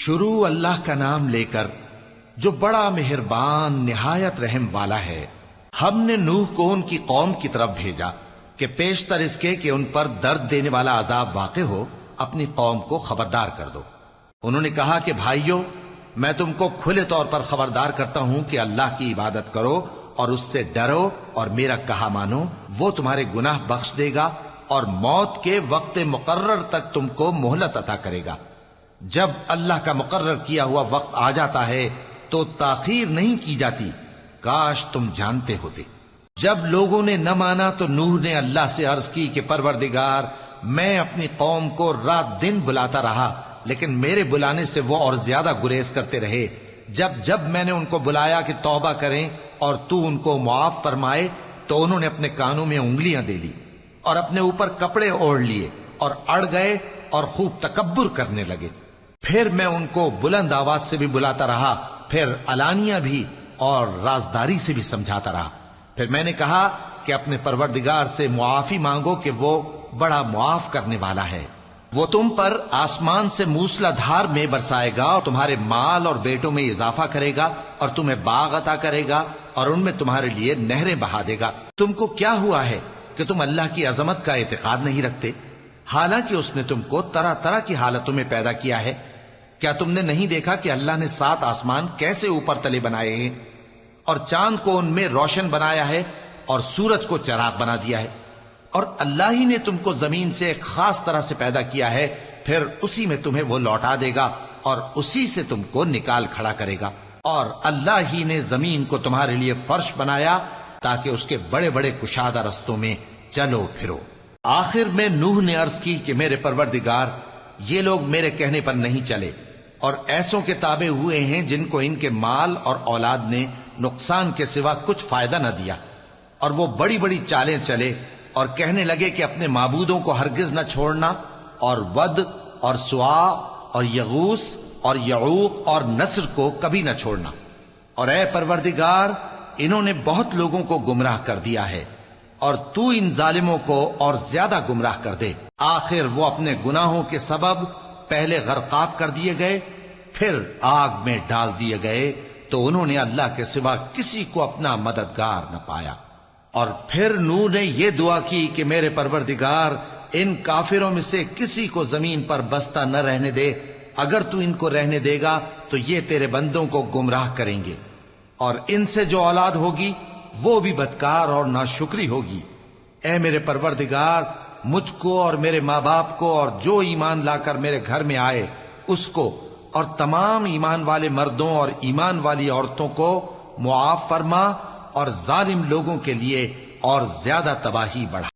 شروع اللہ کا نام لے کر جو بڑا مہربان نہایت رحم والا ہے۔ ہم نے نوح کو ان کی قوم کی طرف بھیجا کہ پیشتر اس کے کہ ان پر درد دینے والا عذاب واقع ہو اپنی قوم کو خبردار کر دو۔ انہوں نے کہا کہ بھائیو، میں تم کو کھلے طور پر خبردار کرتا ہوں کہ اللہ کی عبادت کرو اور اس سے ڈرو اور میرا کہا مانو، وہ تمہارے گناہ بخش دے گا اور موت کے وقت مقرر تک تم کو مہلت عطا کرے گا۔ جب اللہ کا مقرر کیا ہوا وقت آ جاتا ہے تو تاخیر نہیں کی جاتی، کاش تم جانتے ہوتے۔ جب لوگوں نے نہ مانا تو نوح نے اللہ سے عرض کی کہ پروردگار، میں اپنی قوم کو رات دن بلاتا رہا لیکن میرے بلانے سے وہ اور زیادہ گریز کرتے رہے۔ جب میں نے ان کو بلایا کہ توبہ کریں اور تو ان کو معاف فرمائے تو انہوں نے اپنے کانوں میں انگلیاں دے لی اور اپنے اوپر کپڑے اوڑھ لیے اور اڑ گئے اور خوب تکبر کرنے لگے۔ پھر میں ان کو بلند آواز سے بھی بلاتا رہا، پھر علانیہ بھی اور رازداری سے بھی سمجھاتا رہا۔ پھر میں نے کہا کہ اپنے پروردگار سے معافی مانگو کہ وہ بڑا معاف کرنے والا ہے۔ وہ تم پر آسمان سے موسلا دھار میں برسائے گا اور تمہارے مال اور بیٹوں میں اضافہ کرے گا اور تمہیں باغ عطا کرے گا اور ان میں تمہارے لیے نہریں بہا دے گا۔ تم کو کیا ہوا ہے کہ تم اللہ کی عظمت کا اعتقاد نہیں رکھتے، حالانکہ اس نے تم کو طرح طرح کی حالتوں میں پیدا کیا ہے؟ کیا تم نے نہیں دیکھا کہ اللہ نے 7 آسمان کیسے اوپر تلے بنائے ہیں اور چاند کو ان میں روشن بنایا ہے اور سورج کو چراغ بنا دیا ہے؟ اور اللہ ہی نے تم کو زمین سے ایک خاص طرح سے پیدا کیا ہے، پھر اسی میں تمہیں وہ لوٹا دے گا اور اسی سے تم کو نکال کھڑا کرے گا۔ اور اللہ ہی نے زمین کو تمہارے لیے فرش بنایا تاکہ اس کے بڑے بڑے کشادہ رستوں میں چلو پھرو۔ آخر میں نوح نے عرض کی کہ میرے پروردگار، یہ لوگ میرے کہنے پر نہیں چلے اور ایسوں کے تابع ہوئے ہیں جن کو ان کے مال اور اولاد نے نقصان کے سوا کچھ فائدہ نہ دیا، اور وہ بڑی بڑی چالیں چلے اور کہنے لگے کہ اپنے معبودوں کو ہرگز نہ چھوڑنا، اور ود اور سوا اور یغوث اور یعوق اور نصر کو کبھی نہ چھوڑنا۔ اور اے پروردگار، انہوں نے بہت لوگوں کو گمراہ کر دیا ہے، اور تو ان ظالموں کو اور زیادہ گمراہ کر دے۔ آخر وہ اپنے گناہوں کے سبب پہلے غرقاب کر دیے گئے، پھر آگ میں ڈال دیے گئے، تو انہوں نے اللہ کے سوا کسی کو اپنا مددگار نہ پایا۔ اور پھر نوح نے یہ دعا کی کہ میرے پروردگار، ان کافروں میں سے کسی کو زمین پر بستہ نہ رہنے دے، اگر تو ان کو رہنے دے گا تو یہ تیرے بندوں کو گمراہ کریں گے، اور ان سے جو اولاد ہوگی وہ بھی بدکار اور ناشکری ہوگی۔ اے میرے پروردگار، مجھ کو اور میرے ماں باپ کو اور جو ایمان لا کر میرے گھر میں آئے اس کو اور تمام ایمان والے مردوں اور ایمان والی عورتوں کو معاف فرما، اور ظالم لوگوں کے لیے اور زیادہ تباہی بڑھا۔